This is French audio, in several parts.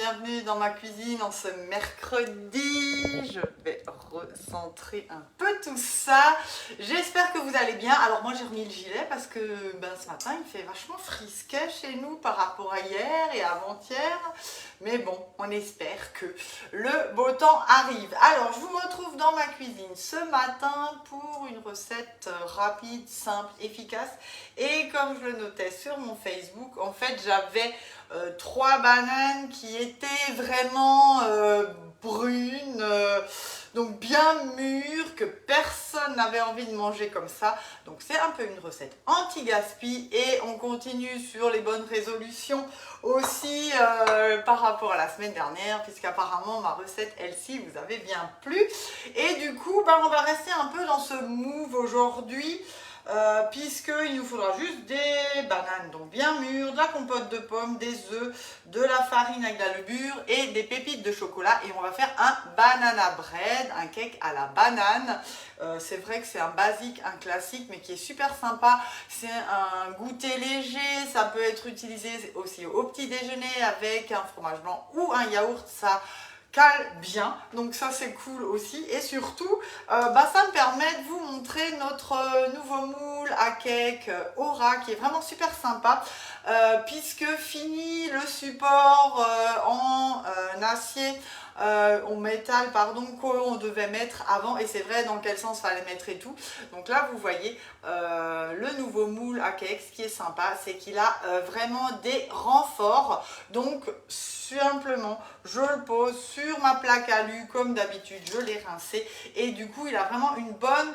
bienvenue dans ma cuisine en ce mercredi. Je vais recentrer un peu tout ça. J'espère que vous allez bien. Alors moi j'ai remis le gilet parce que ce matin il fait vachement frisquet chez nous par rapport à hier et avant-hier. Mais bon, on espère que le beau temps arrive. Alors je vous retrouve dans ma cuisine ce matin pour une recette rapide, simple, efficace. Et comme je le notais sur mon Facebook, en fait j'avais 3 bananes qui étaient vraiment brunes, donc bien mûres, que personne n'avait envie de manger comme ça. Donc c'est un peu une recette anti-gaspi et on continue sur les bonnes résolutions aussi par rapport à la semaine dernière, puisqu'apparemment ma recette elle-ci vous avait bien plu. Et du coup on va rester un peu dans ce move aujourd'hui. Puisqu'il nous faudra juste des bananes donc bien mûres, de la compote de pommes, des œufs, de la farine avec de la levure et des pépites de chocolat. Et on va faire un banana bread, un cake à la banane. C'est vrai que c'est un basique, un classique, mais qui est super sympa. C'est un goûter léger, ça peut être utilisé aussi au petit déjeuner avec un fromage blanc ou un yaourt, ça cale bien, donc ça c'est cool aussi. Et surtout ça me permet de vous montrer notre nouveau moule à cake Aura qui est vraiment super sympa, puisque fini le support en acier, en métal pardon, qu'on devait mettre avant, et c'est vrai dans quel sens fallait mettre et tout. Donc là vous voyez le nouveau moule à cake. Ce qui est sympa, c'est qu'il a vraiment des renforts, donc simplement je le pose sur ma plaque alu comme d'habitude, je l'ai rincé et du coup il a vraiment une bonne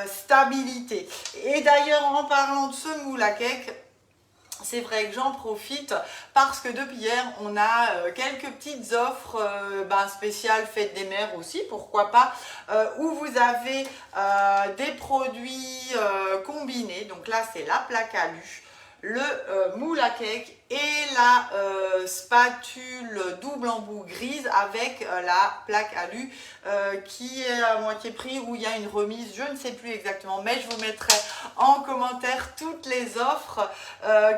stabilité. Et d'ailleurs en parlant de ce moule à cake, c'est vrai que j'en profite parce que depuis hier, on a quelques petites offres spéciales fête des mères aussi, pourquoi pas, où vous avez des produits combinés. Donc là, c'est la plaque alu, le moule à cake et la spatule double embout grise avec la plaque alu qui est à moitié prix, où il y a une remise, je ne sais plus exactement, mais je vous mettrai en commentaire toutes les offres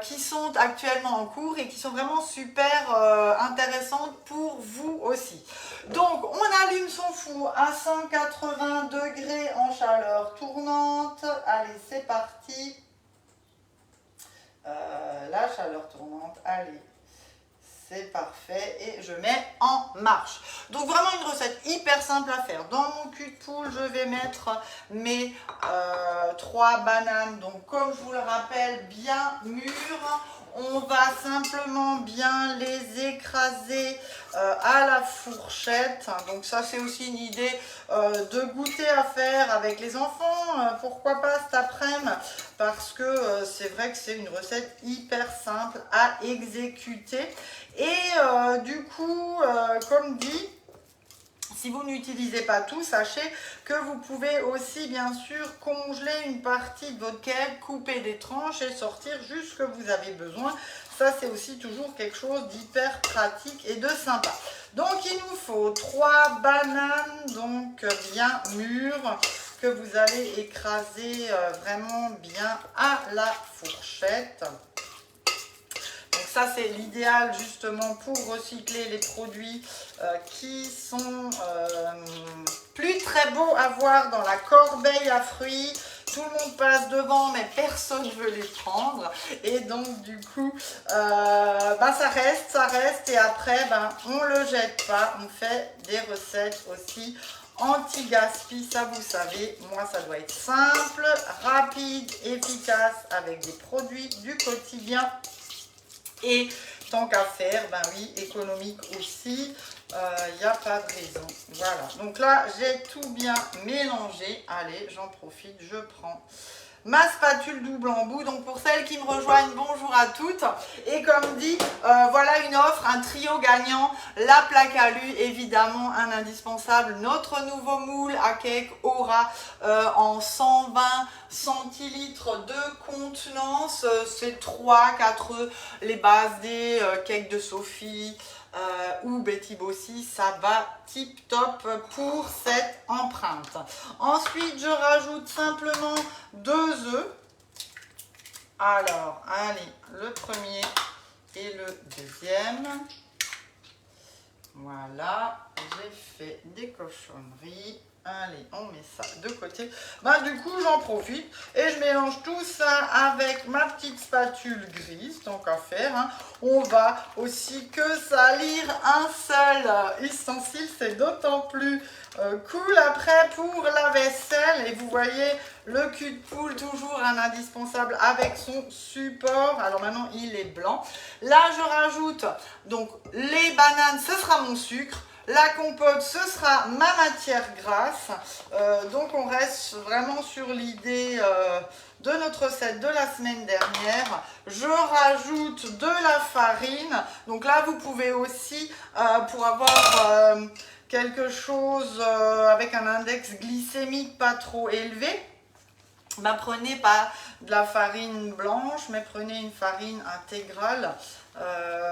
qui sont actuellement en cours et qui sont vraiment super intéressantes pour vous aussi. Donc on allume son four à 180 degrés en chaleur tournante. Allez, c'est parti. La chaleur tournante, allez, c'est parfait, et je mets en marche. Donc vraiment une recette hyper simple à faire. Dans mon cul de poule, je vais mettre mes 3 bananes, donc comme je vous le rappelle, bien mûres. On va simplement bien les écraser à la fourchette. Donc ça c'est aussi une idée de goûter à faire avec les enfants. Pourquoi pas cet après-midi, parce que c'est vrai que c'est une recette hyper simple à exécuter. Et du coup, comme dit, si vous n'utilisez pas tout, sachez que vous pouvez aussi bien sûr congeler une partie de votre cake, couper des tranches et sortir juste ce que vous avez besoin. Ça c'est aussi toujours quelque chose d'hyper pratique et de sympa. Donc il nous faut 3 bananes donc bien mûres que vous allez écraser vraiment bien à la fourchette. Donc ça c'est l'idéal justement pour recycler les produits qui sont plus très beaux à voir dans la corbeille à fruits. Tout le monde passe devant mais personne ne veut les prendre, et donc du coup ça reste et après on le jette pas. On fait des recettes aussi anti-gaspi, ça vous savez, moi ça doit être simple, rapide, efficace avec des produits du quotidien. Et tant qu'à faire, oui, économique aussi, il n'y a pas de raison. Voilà, donc là, j'ai tout bien mélangé. Allez, j'en profite, je prends ma spatule double embout. Donc pour celles qui me rejoignent, bonjour à toutes. Et comme dit, voilà une offre, un trio gagnant. La plaque alu, évidemment, un indispensable. Notre nouveau moule à cake Aura en 120 centilitres de contenance. C'est 3-4 œufs, les bases des cakes de Sophie ou Betty Bossy, ça va tip top pour cette empreinte. Ensuite, je rajoute simplement 2 œufs. Alors, allez, le premier et le deuxième. Voilà, j'ai fait des cochonneries. Allez, on met ça de côté. Bah, du coup, j'en profite et je mélange tout ça avec ma petite spatule grise, tant qu'à faire. Hein. On va aussi que salir un seul ustensile. C'est d'autant plus cool après pour la vaisselle. Et vous voyez, le cul de poule, toujours un indispensable avec son support. Alors maintenant, il est blanc. Là, je rajoute donc les bananes, ce sera mon sucre. La compote, ce sera ma matière grasse. Donc, on reste vraiment sur l'idée de notre recette de la semaine dernière. Je rajoute de la farine. Donc là, vous pouvez aussi, pour avoir quelque chose avec un index glycémique pas trop élevé, bah, prenez pas de la farine blanche, mais prenez une farine intégrale,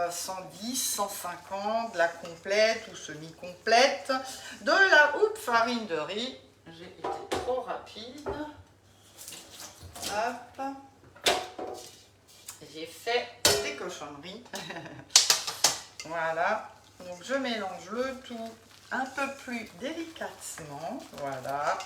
110, 150, de la complète ou semi-complète, de la farine de riz. J'ai été trop rapide. Hop. J'ai fait des cochonneries. Voilà. Donc je mélange le tout un peu plus délicatement. Voilà.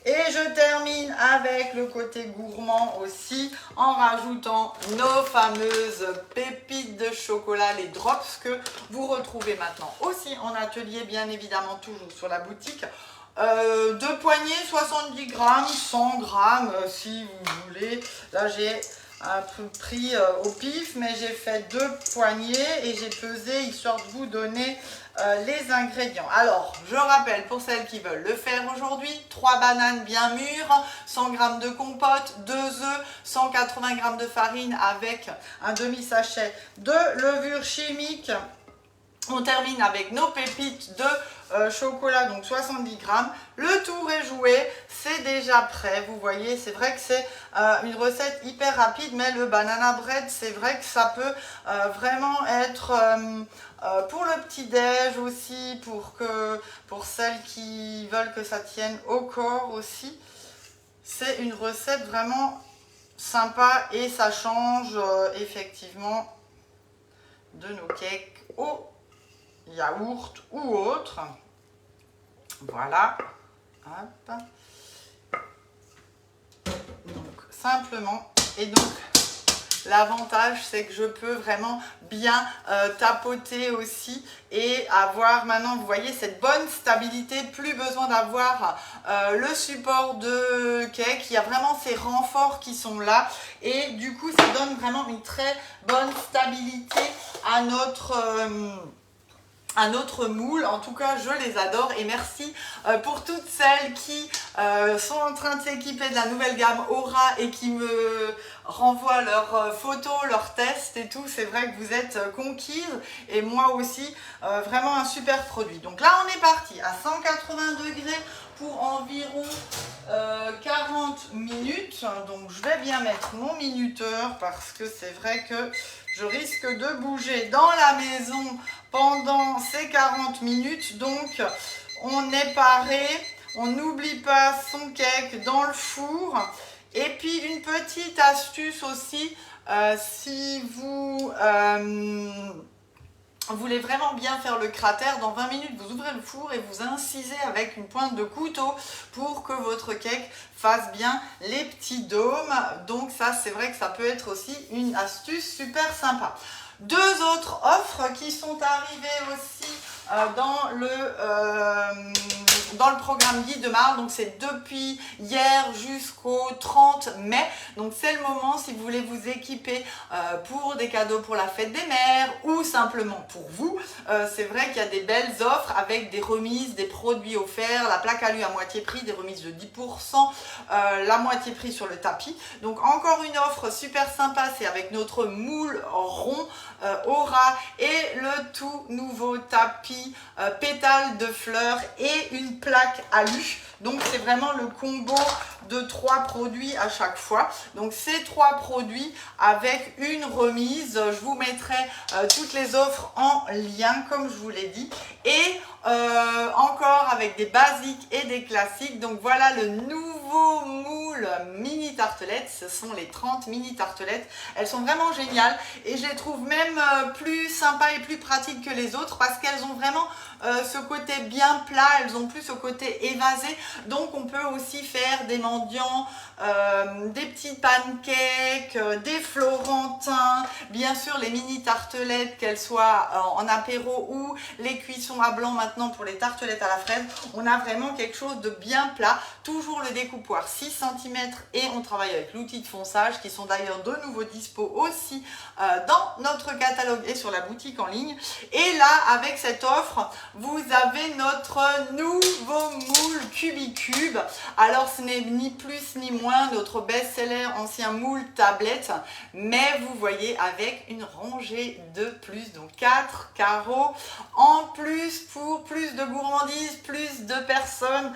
Et je termine avec le côté gourmand aussi en rajoutant nos fameuses pépites de chocolat, les drops que vous retrouvez maintenant aussi en atelier, bien évidemment toujours sur la boutique. Deux poignées, 70 grammes, 100 grammes si vous voulez. Là j'ai un peu pris au pif, mais j'ai fait 2 poignées et j'ai pesé histoire de vous donner les ingrédients. Alors, je rappelle pour celles qui veulent le faire aujourd'hui, 3 bananes bien mûres, 100 g de compote, 2 œufs, 180 g de farine avec un demi-sachet de levure chimique. On termine avec nos pépites de chocolat, donc 70 grammes. Le tour est joué, c'est déjà prêt. Vous voyez, c'est vrai que c'est une recette hyper rapide, mais le banana bread, c'est vrai que ça peut vraiment être pour le petit-déj aussi, pour celles qui veulent que ça tienne au corps aussi. C'est une recette vraiment sympa et ça change effectivement de nos cakes au yaourt ou autre. Voilà. Hop. Donc simplement. Et donc l'avantage c'est que je peux vraiment bien tapoter aussi et avoir maintenant, vous voyez, cette bonne stabilité. Plus besoin d'avoir le support de cake. Il y a vraiment ces renforts qui sont là et du coup ça donne vraiment une très bonne stabilité à notre moule. En tout cas, je les adore et merci pour toutes celles qui sont en train de s'équiper de la nouvelle gamme Aura et qui me renvoient leurs photos, leurs tests et tout. C'est vrai que vous êtes conquises et moi aussi, vraiment un super produit. Donc là, on est parti à 180 degrés pour environ 40 minutes. Donc je vais bien mettre mon minuteur parce que c'est vrai que je risque de bouger dans la maison pendant ces 40 minutes. Donc on est paré, on n'oublie pas son cake dans le four. Et puis une petite astuce aussi, si vous voulez vraiment bien faire le cratère, dans 20 minutes vous ouvrez le four et vous incisez avec une pointe de couteau pour que votre cake fasse bien les petits dômes. Donc ça, c'est vrai que ça peut être aussi une astuce super sympa. 2 autres offres qui sont arrivées aussi dans le programme Guide de Marle. Donc c'est depuis hier jusqu'au 30 mai. Donc c'est le moment si vous voulez vous équiper pour des cadeaux pour la fête des mères ou simplement pour vous. C'est vrai qu'il y a des belles offres avec des remises, des produits offerts, la plaque alu à moitié prix, des remises de 10%, la moitié prix sur le tapis. Donc encore une offre super sympa, c'est avec notre moule rond Aura et le tout nouveau tapis pétales de fleurs et une plaque alu. Donc c'est vraiment le combo de 3 produits à chaque fois. Donc ces 3 produits avec une remise. Je vous mettrai toutes les offres en lien comme je vous l'ai dit. Et encore avec des basiques et des classiques. Donc voilà le nouveau moule mini tartelettes. Ce sont les 30 mini tartelettes. Elles sont vraiment géniales et je les trouve même plus sympas et plus pratiques que les autres parce qu'elles ont vraiment ce côté bien plat, elles ont plus ce côté évasé. Donc on peut aussi faire des mendiants, des petits pancakes, des florentins, bien sûr les mini tartelettes, qu'elles soient en apéro ou les cuissons à blanc maintenant pour les tartelettes à la fraise. On a vraiment quelque chose de bien plat, toujours le découpoir 6 cm et on travaille avec l'outil de fonçage qui sont d'ailleurs de nouveau dispo aussi dans notre catalogue et sur la boutique en ligne. Et là avec cette offre vous avez notre nouveau moule Cubicube. Alors ce n'est ni plus ni moins notre best-seller ancien moule tablette, mais vous voyez avec une rangée de plus, donc 4 carreaux en plus pour plus de gourmandise, plus de personnes,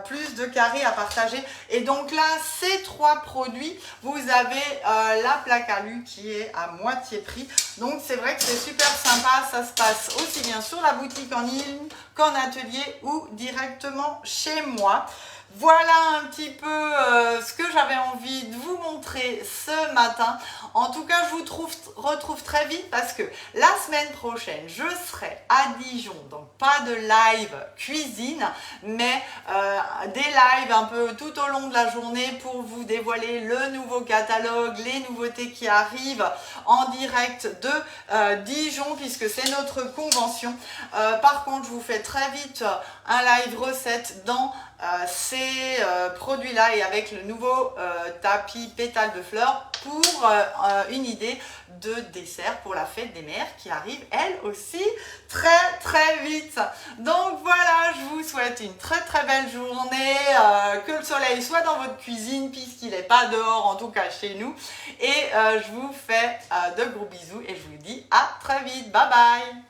plus de carrés à partager. Et donc là ces 3 produits, vous avez la plaque alu qui est à moitié prix. Donc c'est vrai que c'est super sympa, ça se passe aussi bien sur la boutique en ligne qu'en atelier ou directement chez moi. Voilà un petit peu ce que j'avais envie de vous montrer ce matin. En tout cas, je vous retrouve très vite parce que la semaine prochaine, je serai à Dijon. Donc, pas de live cuisine, mais des lives un peu tout au long de la journée pour vous dévoiler le nouveau catalogue, les nouveautés qui arrivent en direct de Dijon puisque c'est notre convention. Par contre, je vous fais très vite un live recette dans ces produits-là et avec le nouveau tapis pétales de fleurs pour une idée de dessert pour la fête des mères qui arrive elle aussi très vite. Donc voilà, je vous souhaite une très belle journée, que le soleil soit dans votre cuisine puisqu'il n'est pas dehors, en tout cas chez nous. Et je vous fais de gros bisous et je vous dis à très vite. Bye bye.